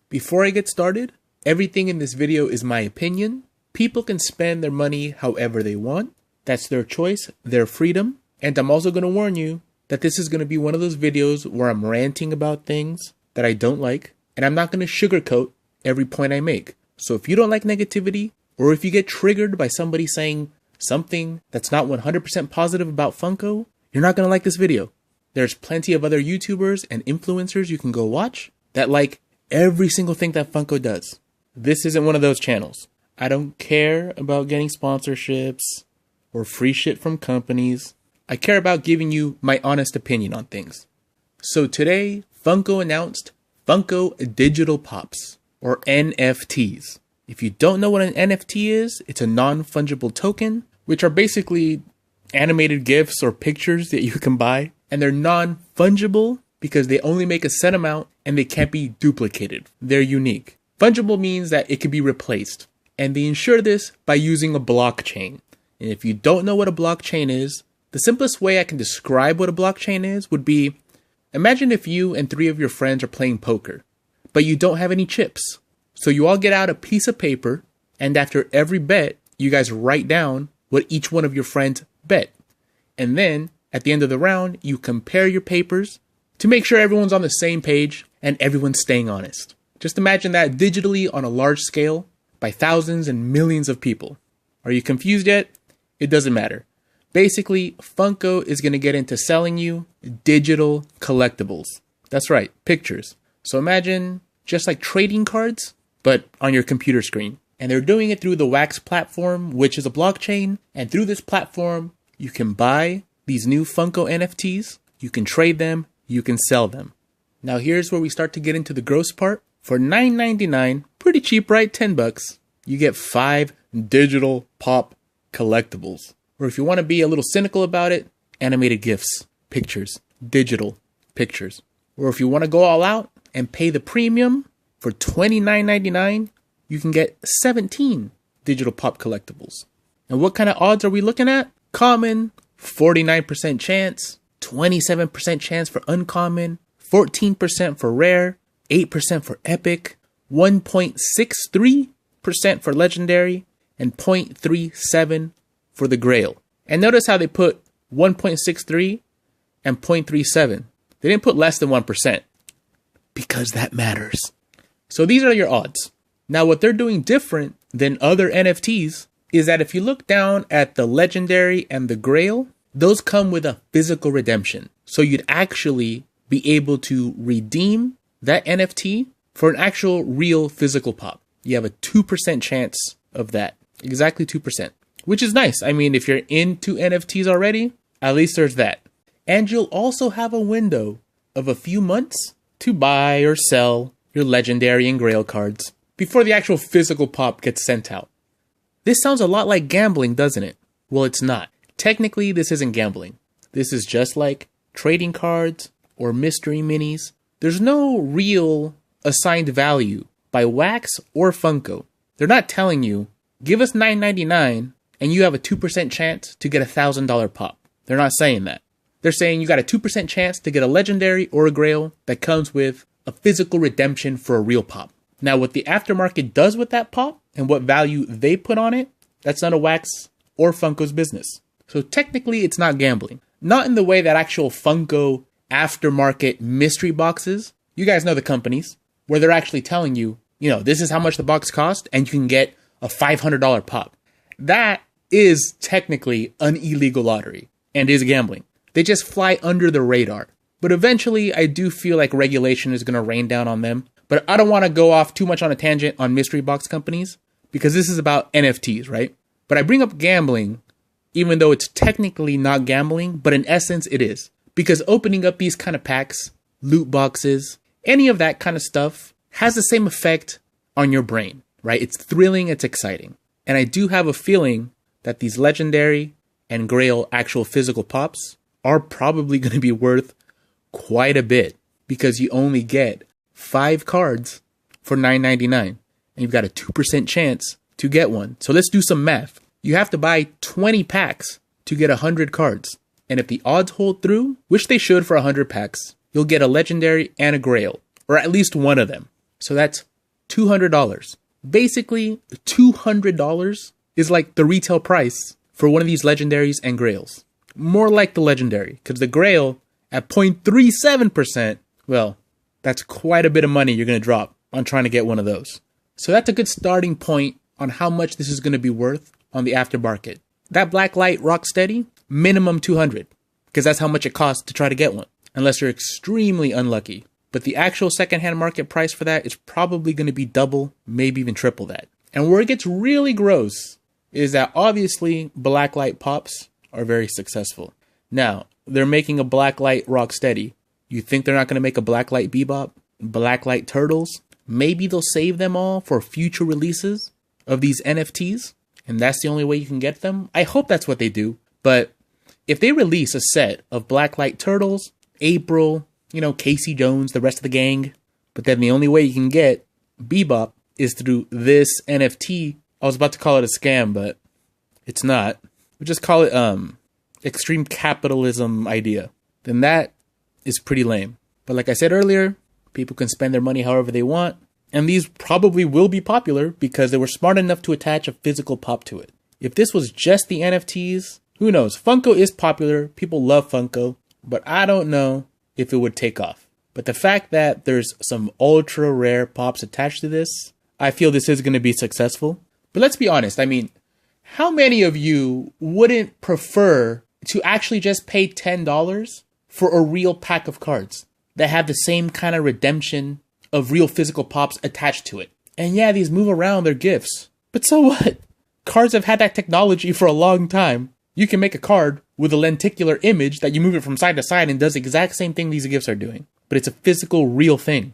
Before I get started, everything in this video is my opinion. People can spend their money however they want. That's their choice, their freedom. And I'm also going to warn you that this is going to be one of those videos where I'm ranting about things that I don't like, and I'm not going to sugarcoat every point I make. So if you don't like negativity, or if you get triggered by somebody saying something that's not 100% positive about Funko, you're not going to like this video. There's plenty of other YouTubers and influencers you can go watch that like every single thing that Funko does. This isn't one of those channels. I don't care about getting sponsorships or free shit from companies. I care about giving you my honest opinion on things. So today, Funko announced Funko Digital Pops, or NFTs. If you don't know what an NFT is, it's a non-fungible token, which are basically animated GIFs or pictures that you can buy. And they're non-fungible because they only make a set amount and they can't be duplicated. They're unique. Fungible means that it can be replaced. And they ensure this by using a blockchain. And if you don't know what a blockchain is, the simplest way I can describe what a blockchain is would be, imagine if you and 3 of your friends are playing poker, but you don't have any chips. So you all get out a piece of paper, and after every bet, you guys write down what each one of your friends bet. And then, at the end of the round, you compare your papers to make sure everyone's on the same page and everyone's staying honest. Just imagine that digitally on a large scale by thousands and millions of people. Are you confused yet? It doesn't matter. Basically, Funko is going to get into selling you digital collectibles. That's right, pictures. So imagine just like trading cards, but on your computer screen. And they're doing it through the Wax platform, which is a blockchain. And through this platform, you can buy these new Funko NFTs, you can trade them, you can sell them. Now here's where we start to get into the gross part. For $9.99, pretty cheap, right? $10, you get 5 digital pop collectibles. Or if you want to be a little cynical about it, animated GIFs, pictures, digital pictures. Or if you want to go all out and pay the premium for $29.99, you can get 17 digital pop collectibles. And what kind of odds are we looking at? Common, 49% chance, 27% chance for uncommon, 14% for rare, 8% for epic, 1.63% for legendary, and 0.37 for the grail. And notice how they put 1.63 and 0.37. They didn't put less than 1% because that matters. So these are your odds. Now what they're doing different than other NFTs is that if you look down at the legendary and the grail, those come with a physical redemption. So you'd actually be able to redeem that NFT for an actual real physical pop. You have a 2% chance of that. Exactly 2%. Which is nice. I mean, if you're into NFTs already, at least there's that. And you'll also have a window of a few months to buy or sell your legendary and grail cards before the actual physical pop gets sent out. This sounds a lot like gambling, doesn't it? Well, it's not. Technically, this isn't gambling. This is just like trading cards or mystery minis. There's no real assigned value by Wax or Funko. They're not telling you, give us $9.99 and you have a 2% chance to get a $1,000 pop. They're not saying that. They're saying you got a 2% chance to get a legendary or a grail that comes with a physical redemption for a real pop. Now, what the aftermarket does with that pop and what value they put on it, that's none of Wax or Funko's business. So technically, it's not gambling. Not in the way that actual Funko aftermarket mystery boxes, you guys know the companies, where they're actually telling you, this is how much the box cost and you can get a $500 pop. That is technically an illegal lottery and is gambling. They just fly under the radar. But eventually, I do feel like regulation is going to rain down on them. But I don't want to go off too much on a tangent on mystery box companies because this is about NFTs, right? But I bring up gambling, even though it's technically not gambling, but in essence it is. Because opening up these kind of packs, loot boxes, any of that kind of stuff has the same effect on your brain, right? It's thrilling, it's exciting. And I do have a feeling that these legendary and grail actual physical pops are probably going to be worth quite a bit because you only get 5 cards for $9.99 and you've got a 2% chance to get one. So let's do some math. You have to buy 20 packs to get 100 cards. And if the odds hold through, which they should for 100 packs, you'll get a legendary and a grail, or at least one of them. So that's $200. Basically, $200 is like the retail price for one of these legendaries and grails. More like the legendary, because the grail at 0.37%, well, that's quite a bit of money you're going to drop on trying to get one of those. So that's a good starting point on how much this is going to be worth on the aftermarket. That Blacklight Rocksteady, minimum 200, because that's how much it costs to try to get one, unless you're extremely unlucky. But the actual secondhand market price for that is probably going to be double, maybe even triple that. And where it gets really gross is that obviously Blacklight Pops are very successful. Now, they're making a Blacklight Rocksteady. You think they're not going to make a Blacklight Bebop? Blacklight Turtles? Maybe they'll save them all for future releases of these NFTs, and that's the only way you can get them? I hope that's what they do. But if they release a set of Blacklight Turtles, April, Casey Jones, the rest of the gang, but then the only way you can get Bebop is through this NFT. I was about to call it a scam, but it's not. We just call it extreme capitalism idea. Then that is pretty lame. But like I said earlier, people can spend their money however they want, and these probably will be popular because they were smart enough to attach a physical pop to it. If this was just the NFTs, who knows? Funko is popular. People love Funko, but I don't know if it would take off. But the fact that there's some ultra rare pops attached to this, I feel this is going to be successful. But let's be honest. I mean, how many of you wouldn't prefer to actually just pay $10 for a real pack of cards that have the same kind of redemption of real physical pops attached to it? And yeah, these move around, they're gifts. But so what? Cards have had that technology for a long time. You can make a card with a lenticular image that you move it from side to side and does the exact same thing these gifts are doing. But it's a physical, real thing.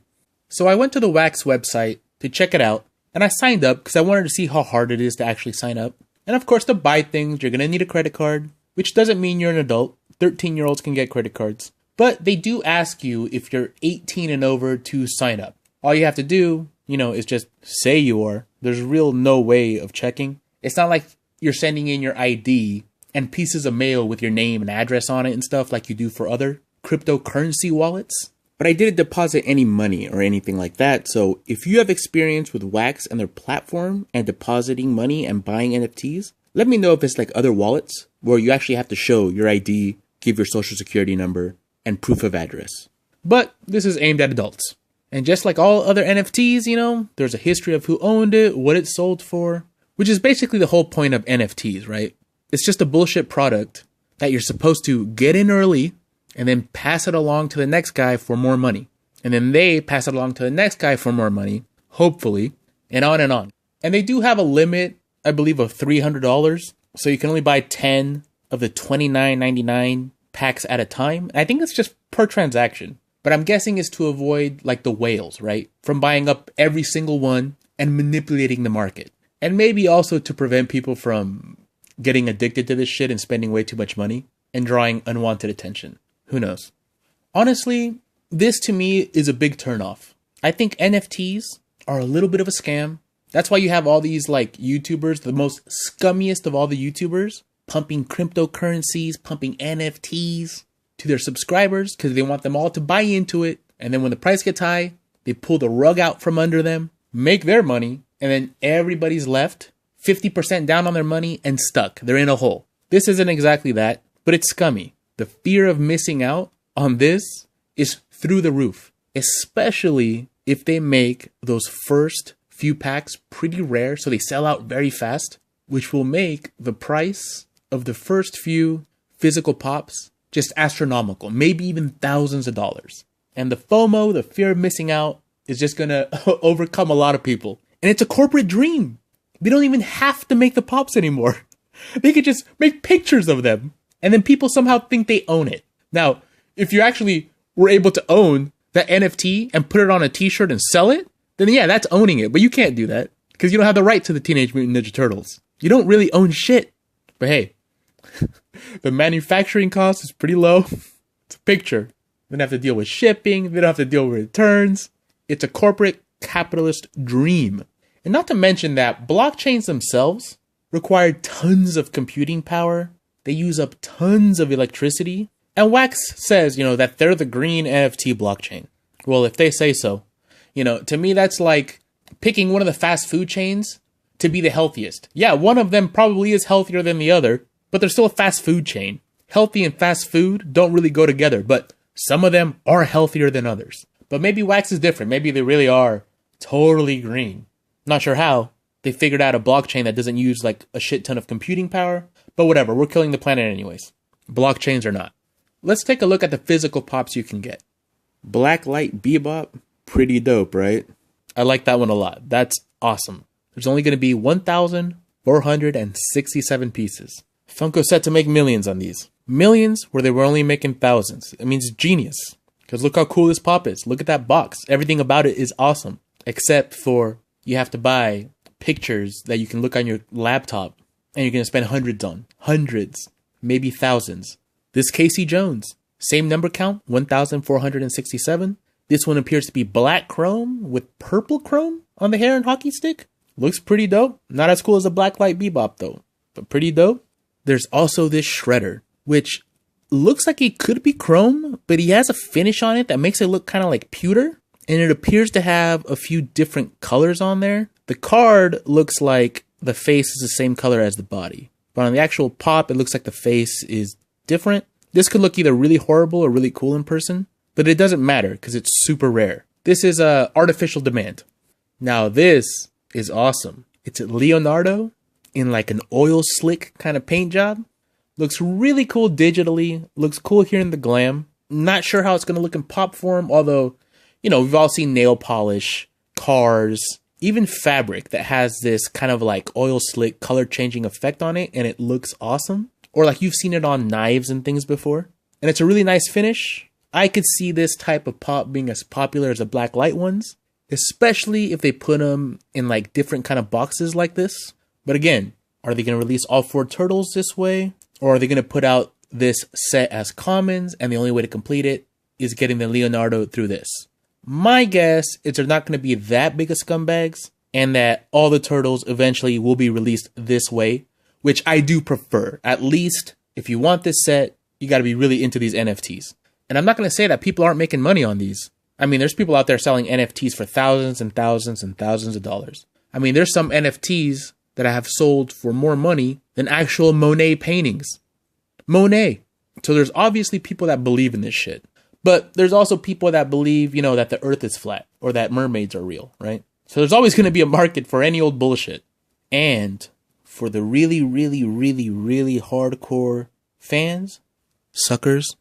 So I went to the Wax website to check it out, and I signed up because I wanted to see how hard it is to actually sign up. And of course, to buy things, you're going to need a credit card, which doesn't mean you're an adult. 13-year-olds can get credit cards. But they do ask you if you're 18 and over to sign up. All you have to do, is just say you are. There's real no way of checking. It's not like you're sending in your ID and pieces of mail with your name and address on it and stuff like you do for other cryptocurrency wallets. But I didn't deposit any money or anything like that. So if you have experience with Wax and their platform and depositing money and buying NFTs, let me know if it's like other wallets where you actually have to show your ID, give your social security number, and proof of address. But this is aimed at adults. And just like all other NFTs, there's a history of who owned it, what it sold for, which is basically the whole point of NFTs, right? It's just a bullshit product that you're supposed to get in early and then pass it along to the next guy for more money. And then they pass it along to the next guy for more money, hopefully, and on and on. And they do have a limit, I believe, of $300. So you can only buy 10 of the $29.99 packs at a time. And I think it's just per transaction. But I'm guessing it's to avoid like the whales, right? From buying up every single one and manipulating the market. And maybe also to prevent people from getting addicted to this shit and spending way too much money and drawing unwanted attention. Who knows? Honestly, this to me is a big turnoff. I think NFTs are a little bit of a scam. That's why you have all these like YouTubers, the most scummiest of all the YouTubers, pumping cryptocurrencies, pumping NFTs to their subscribers because they want them all to buy into it. And then when the price gets high, they pull the rug out from under them, make their money, and then everybody's left 50% down on their money and stuck. They're in a hole. This isn't exactly that, but it's scummy. The fear of missing out on this is through the roof, especially if they make those first few packs pretty rare, so they sell out very fast, which will make the price of the first few physical pops just astronomical, maybe even thousands of dollars. And the FOMO, the fear of missing out, is just gonna overcome a lot of people. And it's a corporate dream. They don't even have to make the pops anymore. They could just make pictures of them. And then people somehow think they own it. Now, if you actually were able to own that NFT and put it on a t-shirt and sell it, then yeah, that's owning it. But you can't do that because you don't have the right to the Teenage Mutant Ninja Turtles. You don't really own shit. But hey, the manufacturing cost is pretty low. It's a picture. They don't have to deal with shipping. They don't have to deal with returns. It's a corporate capitalist dream. And not to mention that blockchains themselves require tons of computing power. They use up tons of electricity. And Wax says, that they're the green NFT blockchain. Well, if they say so, to me, that's like picking one of the fast food chains to be the healthiest. Yeah, one of them probably is healthier than the other, but they're still a fast food chain. Healthy and fast food don't really go together, but some of them are healthier than others. But maybe wax is different. Maybe they really are totally green. Not sure how. They figured out a blockchain that doesn't use like a shit ton of computing power, but whatever, we're killing the planet anyways. Blockchains or not. Let's take a look at the physical pops you can get. Blacklight Bebop, pretty dope, right? I like that one a lot. That's awesome. There's only going to be 1,467 pieces. Funko set to make millions on these. Millions where they were only making thousands. It means genius. Because look how cool this pop is. Look at that box. Everything about it is awesome. Except for you have to buy pictures that you can look on your laptop and you're going to spend hundreds on. Hundreds. Maybe thousands. This Casey Jones. Same number count, 1,467. This one appears to be black chrome with purple chrome on the hair and hockey stick. Looks pretty dope. Not as cool as a Blacklight Bebop though, but pretty dope. There's also this Shredder, which looks like it could be chrome, but he has a finish on it that makes it look kind of like pewter. And it appears to have a few different colors on there. The card looks like the face is the same color as the body. But on the actual pop, it looks like the face is different. This could look either really horrible or really cool in person, but it doesn't matter because it's super rare. This is artificial demand. Now this is awesome. It's Leonardo in like an oil slick kind of paint job. Looks really cool digitally. Looks cool here in the glam. Not sure how it's going to look in pop form, although, you know, we've all seen nail polish, cars, even fabric that has this kind of like oil slick color changing effect on it, and it looks awesome. Or like you've seen it on knives and things before. And it's a really nice finish. I could see this type of pop being as popular as the black light ones, especially if they put them in like different kind of boxes like this. But again, are they going to release all 4 turtles this way? Or are they going to put out this set as commons and the only way to complete it is getting the Leonardo through this? My guess is they're not going to be that big of scumbags and that all the turtles eventually will be released this way, which I do prefer. At least if you want this set, you got to be really into these NFTs. And I'm not going to say that people aren't making money on these. I mean, there's people out there selling NFTs for thousands and thousands and thousands of dollars. I mean, there's some NFTs that I have sold for more money than actual Monet paintings. Monet. So there's obviously people that believe in this shit. But there's also people that believe, you know, that the earth is flat or that mermaids are real, right? So there's always going to be a market for any old bullshit. And for the really, really, really, really hardcore fans, suckers,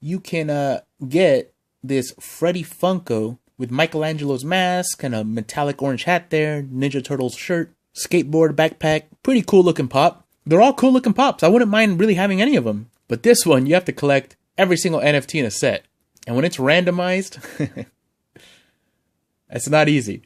you can get this Freddy Funko with Michelangelo's mask and a metallic orange hat there, Ninja Turtles shirt, skateboard, backpack, pretty cool looking pop. They're all cool looking pops. I wouldn't mind really having any of them. But this one, you have to collect every single NFT in a set. And when it's randomized, it's not easy.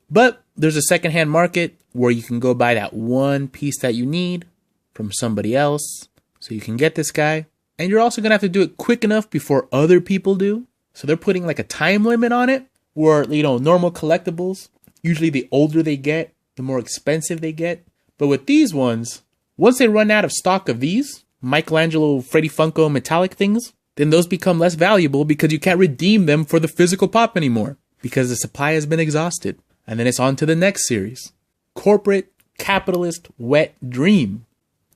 But there's a secondhand market where you can go buy that one piece that you need from somebody else so you can get this guy. And you're also going to have to do it quick enough before other people do. So they're putting like a time limit on it where, you know, normal collectibles, usually the older they get, the more expensive they get. But with these ones, once they run out of stock of these Michelangelo, Freddy Funko metallic things, then those become less valuable because you can't redeem them for the physical pop anymore because the supply has been exhausted. And then it's on to the next series. Corporate, capitalist, wet dream.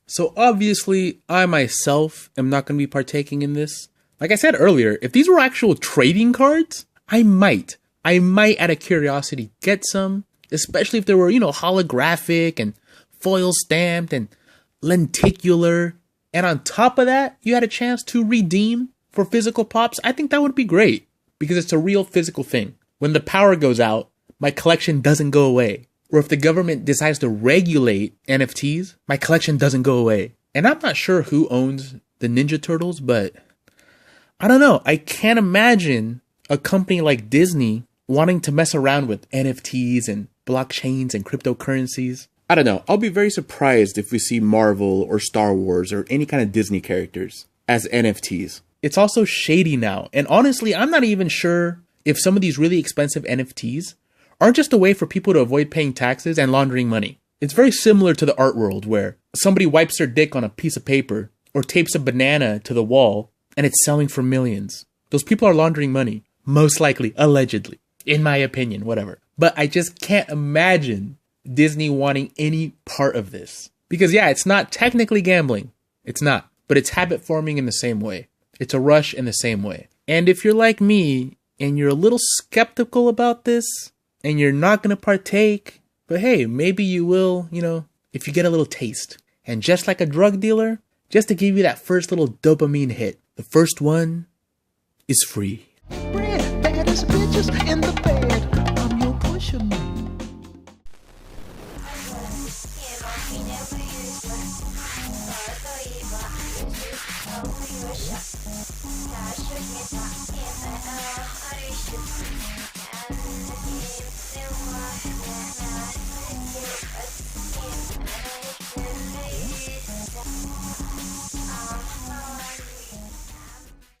So obviously, I myself am not going to be partaking in this. Like I said earlier, if these were actual trading cards, I might out of curiosity get some, especially if they were, you know, holographic and foil stamped and lenticular. And on top of that, you had a chance to redeem for physical pops. I think that would be great because it's a real physical thing. When the power goes out, my collection doesn't go away. Or if the government decides to regulate NFTs, my collection doesn't go away. And I'm not sure who owns the Ninja Turtles, but I don't know. I can't imagine a company like Disney wanting to mess around with NFTs and blockchains and cryptocurrencies. I don't know. I'll be very surprised if we see Marvel or Star Wars or any kind of Disney characters as NFTs. It's also shady now. And honestly, I'm not even sure if some of these really expensive NFTs aren't just a way for people to avoid paying taxes and laundering money. It's very similar to the art world where somebody wipes their dick on a piece of paper or tapes a banana to the wall and it's selling for millions. Those people are laundering money. Most likely, allegedly. In my opinion, whatever. But I just can't imagine Disney wanting any part of this. Because yeah, it's not technically gambling. It's not. But it's habit forming in the same way. It's a rush in the same way. And if you're like me and you're a little skeptical about this and you're not going to partake, but hey, maybe you will, if you get a little taste. And just like a drug dealer, just to give you that first little dopamine hit, the first one is free. Red, baddest bitches in the bed. I'm your pusher man.